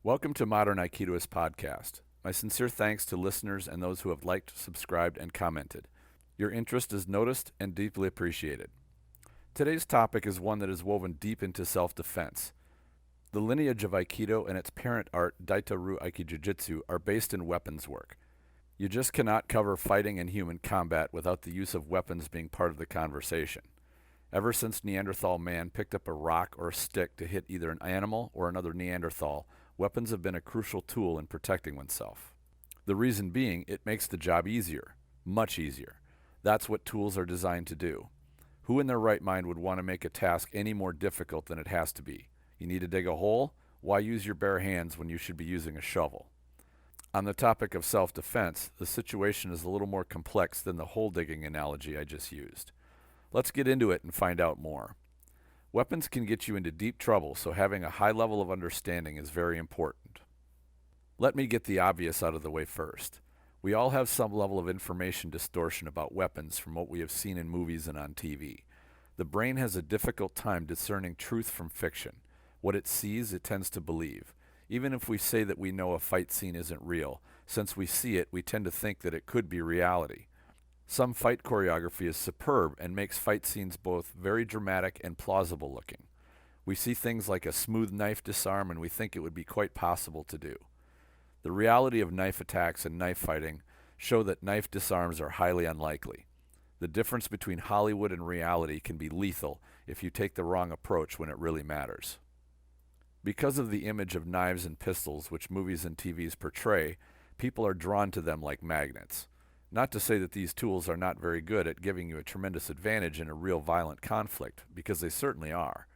Welcome to Modern Aikidoist Podcast. My sincere thanks to listeners and those who have liked, subscribed, and commented. Your interest is noticed and deeply appreciated. Today's topic is one that is woven deep into self-defense. The lineage of Aikido and its parent art, Daita-ryu Aikijujutsu, are based in weapons work. You just cannot cover fighting and human combat without the use of weapons being part of the conversation. Ever since Neanderthal man picked up a rock or a stick to hit either an animal or another Neanderthal, weapons have been a crucial tool in protecting oneself. The reason being, it makes the job easier, much easier. That's what tools are designed to do. Who in their right mind would want to make a task any more difficult than it has to be? You need to dig a hole? Why use your bare hands when you should be using a shovel? On the topic of self-defense, the situation is a little more complex than the hole digging analogy I just used. Let's get into it and find out more. Weapons can get you into deep trouble, so having a high level of understanding is very important. Let me get the obvious out of the way first. We all have some level of information distortion about weapons from what we have seen in movies and on TV. The brain has a difficult time discerning truth from fiction. What it sees, it tends to believe. Even if we say that we know a fight scene isn't real, since we see it, we tend to think that it could be reality. Some fight choreography is superb and makes fight scenes both very dramatic and plausible looking. We see things like a smooth knife disarm and we think it would be quite possible to do. The reality of knife attacks and knife fighting show that knife disarms are highly unlikely. The difference between Hollywood and reality can be lethal if you take the wrong approach when it really matters. Because of the image of knives and pistols which movies and TVs portray, people are drawn to them like magnets. Not to say that these tools are not very good at giving you a tremendous advantage in a real violent conflict, because they certainly are.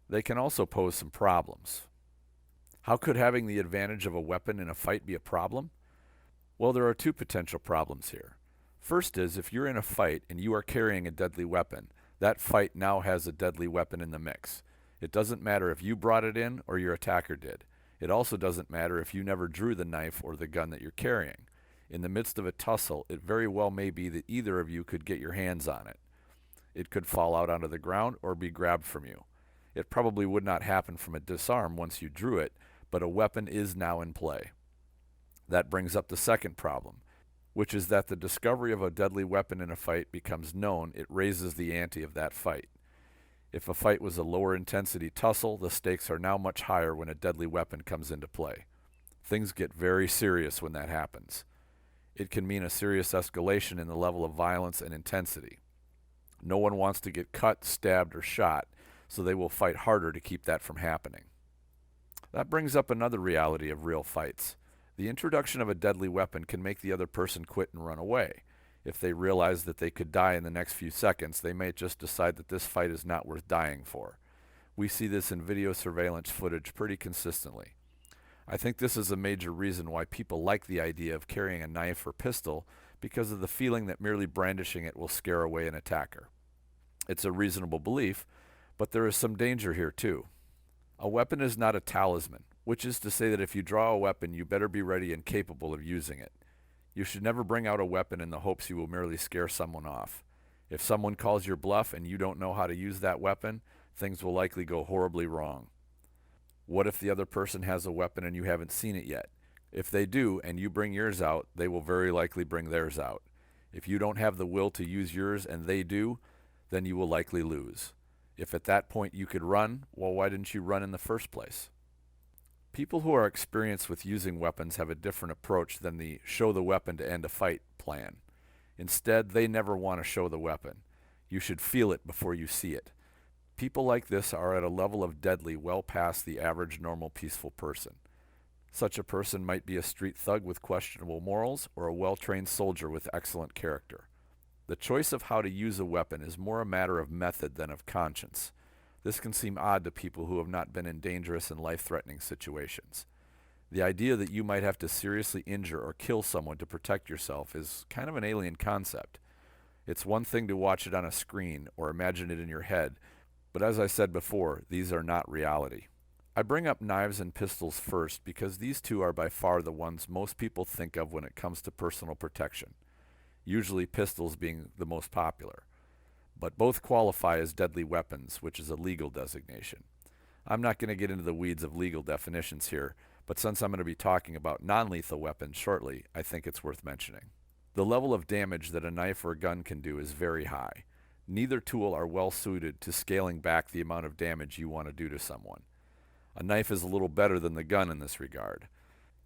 They can also pose some problems. How could having the advantage of a weapon in a fight be a problem? Well, there are two potential problems here. First is, if you're in a fight and you are carrying a deadly weapon, that fight now has a deadly weapon in the mix. It doesn't matter if you brought it in or your attacker did. It also doesn't matter if you never drew the knife or the gun that you're carrying. In the midst of a tussle, it very well may be that either of you could get your hands on it. It could fall out onto the ground or be grabbed from you. It probably would not happen from a disarm once you drew it, but a weapon is now in play. That brings up the second problem, which is that the discovery of a deadly weapon in a fight becomes known. It raises the ante of that fight. If a fight was a lower intensity tussle, the stakes are now much higher when a deadly weapon comes into play. Things get very serious when that happens. It can mean a serious escalation in the level of violence and intensity. No one wants to get cut, stabbed, or shot, so they will fight harder to keep that from happening. That brings up another reality of real fights. The introduction of a deadly weapon can make the other person quit and run away. If they realize that they could die in the next few seconds, they may just decide that this fight is not worth dying for. We see this in video surveillance footage pretty consistently. I think this is a major reason why people like the idea of carrying a knife or pistol, because of the feeling that merely brandishing it will scare away an attacker. It's a reasonable belief, but there is some danger here too. A weapon is not a talisman, which is to say that if you draw a weapon, you better be ready and capable of using it. You should never bring out a weapon in the hopes you will merely scare someone off. If someone calls your bluff and you don't know how to use that weapon, things will likely go horribly wrong. What if the other person has a weapon and you haven't seen it yet? If they do and you bring yours out, they will very likely bring theirs out. If you don't have the will to use yours and they do, then you will likely lose. If at that point you could run, well, why didn't you run in the first place? People who are experienced with using weapons have a different approach than the show the weapon to end a fight plan. Instead, they never want to show the weapon. You should feel it before you see it. People like this are at a level of deadly well past the average normal peaceful person. Such a person might be a street thug with questionable morals or a well-trained soldier with excellent character. The choice of how to use a weapon is more a matter of method than of conscience. This can seem odd to people who have not been in dangerous and life-threatening situations. The idea that you might have to seriously injure or kill someone to protect yourself is kind of an alien concept. It's one thing to watch it on a screen or imagine it in your head, but as I said before, these are not reality. I bring up knives and pistols first because these two are by far the ones most people think of when it comes to personal protection, usually pistols being the most popular. But both qualify as deadly weapons, which is a legal designation. I'm not going to get into the weeds of legal definitions here, but since I'm going to be talking about non-lethal weapons shortly, I think it's worth mentioning. The level of damage that a knife or a gun can do is very high. Neither tool are well suited to scaling back the amount of damage you want to do to someone. A knife is a little better than the gun in this regard.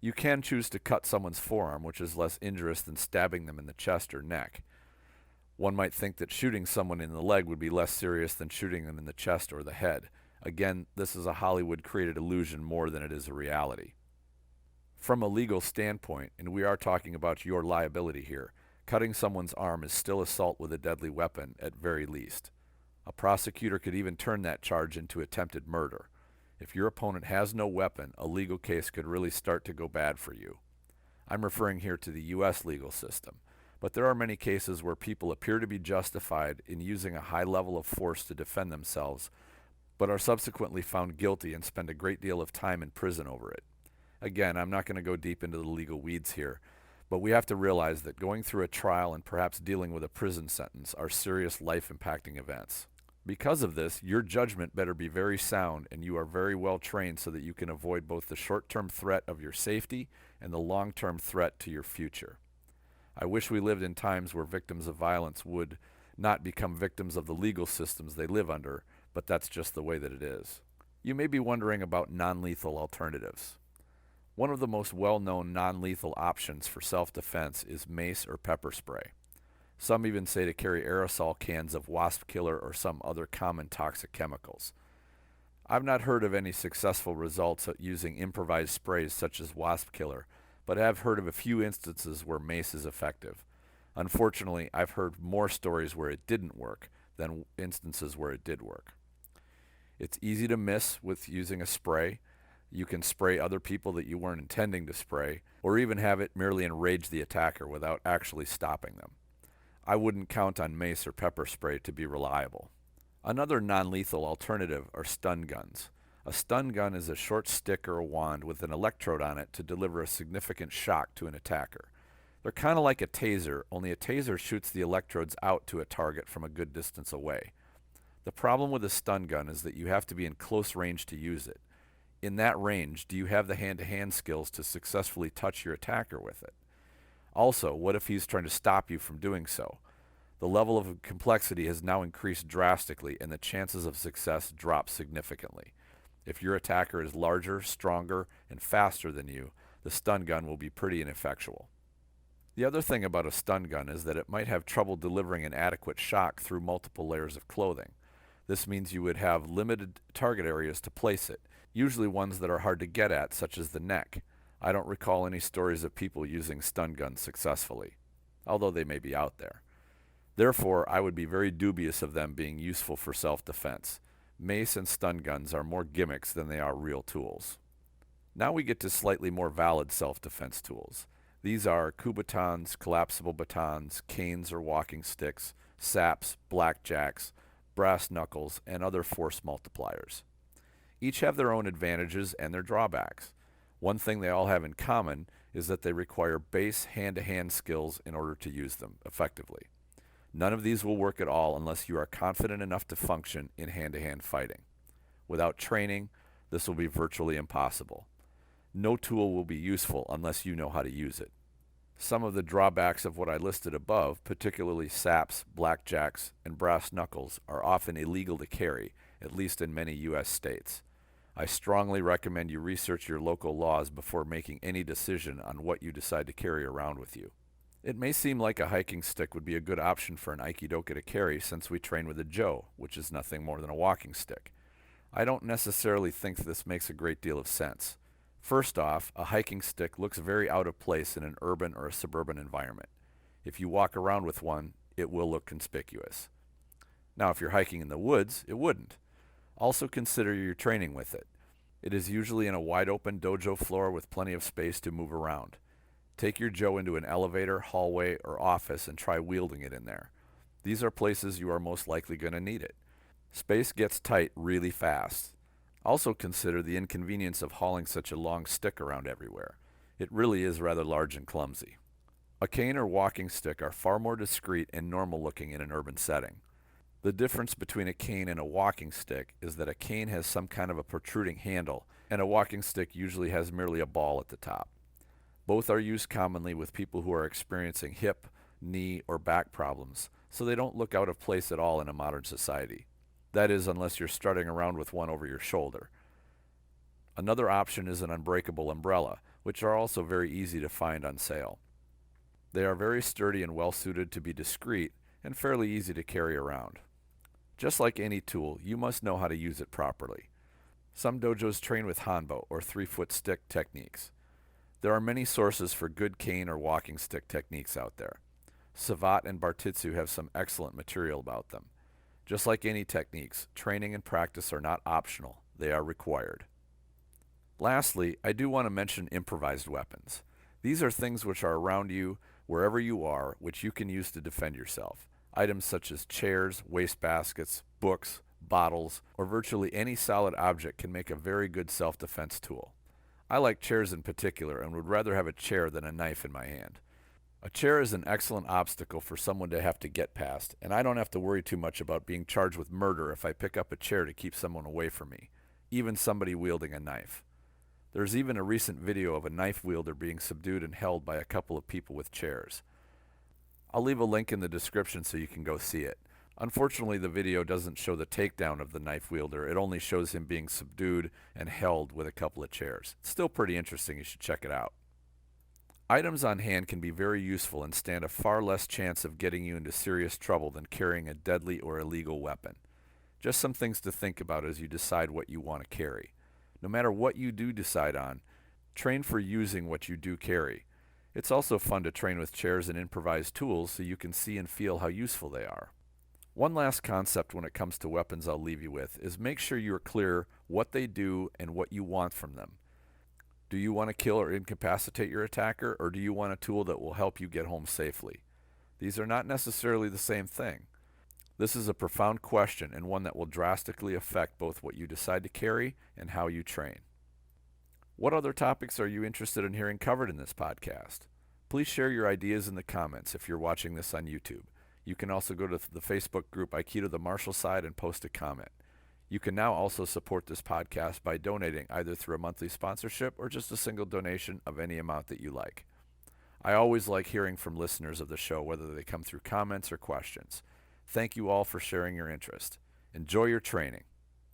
You can choose to cut someone's forearm, which is less injurious than stabbing them in the chest or neck. One might think that shooting someone in the leg would be less serious than shooting them in the chest or the head. Again, this is a Hollywood-created illusion more than it is a reality. From a legal standpoint, and we are talking about your liability here, cutting someone's arm is still assault with a deadly weapon at very least. A prosecutor could even turn that charge into attempted murder. If your opponent has no weapon, a legal case could really start to go bad for you. I'm referring here to the U.S. legal system. But there are many cases where people appear to be justified in using a high level of force to defend themselves, but are subsequently found guilty and spend a great deal of time in prison over it. Again, I'm not going to go deep into the legal weeds here, but we have to realize that going through a trial and perhaps dealing with a prison sentence are serious life-impacting events. Because of this, your judgment better be very sound and you are very well trained so that you can avoid both the short-term threat of your safety and the long-term threat to your future. I wish we lived in times where victims of violence would not become victims of the legal systems they live under, but that's just the way that it is. You may be wondering about non-lethal alternatives. One of the most well-known non-lethal options for self-defense is mace or pepper spray. Some even say to carry aerosol cans of wasp killer or some other common toxic chemicals. I've not heard of any successful results at using improvised sprays such as wasp killer, but I have heard of a few instances where mace is effective. Unfortunately, I've heard more stories where it didn't work than instances where it did work. It's easy to miss with using a spray. You can spray other people that you weren't intending to spray, or even have it merely enrage the attacker without actually stopping them. I wouldn't count on mace or pepper spray to be reliable. Another non-lethal alternative are stun guns. A stun gun is a short stick or a wand with an electrode on it to deliver a significant shock to an attacker. They're kind of like a taser, only a taser shoots the electrodes out to a target from a good distance away. The problem with a stun gun is that you have to be in close range to use it. In that range, do you have the hand-to-hand skills to successfully touch your attacker with it? Also, what if he's trying to stop you from doing so? The level of complexity has now increased drastically and the chances of success drop significantly. If your attacker is larger, stronger, and faster than you, the stun gun will be pretty ineffectual. The other thing about a stun gun is that it might have trouble delivering an adequate shock through multiple layers of clothing. This means you would have limited target areas to place it, usually ones that are hard to get at, such as the neck. I don't recall any stories of people using stun guns successfully, although they may be out there. Therefore, I would be very dubious of them being useful for self-defense. Mace and stun guns are more gimmicks than they are real tools. Now we get to slightly more valid self-defense tools. These are kubatons, collapsible batons, canes or walking sticks, saps, blackjacks, brass knuckles, and other force multipliers. Each have their own advantages and their drawbacks. One thing they all have in common is that they require base hand-to-hand skills in order to use them effectively. None of these will work at all unless you are confident enough to function in hand-to-hand fighting. Without training, this will be virtually impossible. No tool will be useful unless you know how to use it. Some of the drawbacks of what I listed above, particularly saps, blackjacks, and brass knuckles, are often illegal to carry, at least in many U.S. states. I strongly recommend you research your local laws before making any decision on what you decide to carry around with you. It may seem like a hiking stick would be a good option for an Aikidoka to carry since we train with a jo, which is nothing more than a walking stick. I don't necessarily think this makes a great deal of sense. First off, a hiking stick looks very out of place in an urban or a suburban environment. If you walk around with one, it will look conspicuous. Now, if you're hiking in the woods, it wouldn't. Also consider your training with it. It is usually in a wide open dojo floor with plenty of space to move around. Take your jo into an elevator, hallway, or office and try wielding it in there. These are places you are most likely going to need it. Space gets tight really fast. Also consider the inconvenience of hauling such a long stick around everywhere. It really is rather large and clumsy. A cane or walking stick are far more discreet and normal looking in an urban setting. The difference between a cane and a walking stick is that a cane has some kind of a protruding handle and a walking stick usually has merely a ball at the top. Both are used commonly with people who are experiencing hip, knee, or back problems, so they don't look out of place at all in a modern society. That is, unless you're strutting around with one over your shoulder. Another option is an unbreakable umbrella, which are also very easy to find on sale. They are very sturdy and well suited to be discreet and fairly easy to carry around. Just like any tool, you must know how to use it properly. Some dojos train with hanbo, or 3-foot stick techniques. There are many sources for good cane or walking stick techniques out there. Savat and Bartitsu have some excellent material about them. Just like any techniques, training and practice are not optional, they are required. Lastly, I do want to mention improvised weapons. These are things which are around you, wherever you are, which you can use to defend yourself. Items such as chairs, wastebaskets, books, bottles, or virtually any solid object can make a very good self-defense tool. I like chairs in particular and would rather have a chair than a knife in my hand. A chair is an excellent obstacle for someone to have to get past, and I don't have to worry too much about being charged with murder if I pick up a chair to keep someone away from me, even somebody wielding a knife. There's even a recent video of a knife wielder being subdued and held by a couple of people with chairs. I'll leave a link in the description so you can go see it. Unfortunately, the video doesn't show the takedown of the knife wielder. It only shows him being subdued and held with a couple of chairs. It's still pretty interesting. You should check it out. Items on hand can be very useful and stand a far less chance of getting you into serious trouble than carrying a deadly or illegal weapon. Just some things to think about as you decide what you want to carry. No matter what you do decide on, train for using what you do carry. It's also fun to train with chairs and improvised tools so you can see and feel how useful they are. One last concept when it comes to weapons I'll leave you with is make sure you are clear what they do and what you want from them. Do you want to kill or incapacitate your attacker, or do you want a tool that will help you get home safely? These are not necessarily the same thing. This is a profound question and one that will drastically affect both what you decide to carry and how you train. What other topics are you interested in hearing covered in this podcast? Please share your ideas in the comments if you're watching this on YouTube. You can also go to the Facebook group Aikido the Martial Side and post a comment. You can now also support this podcast by donating either through a monthly sponsorship or just a single donation of any amount that you like. I always like hearing from listeners of the show, whether they come through comments or questions. Thank you all for sharing your interest. Enjoy your training.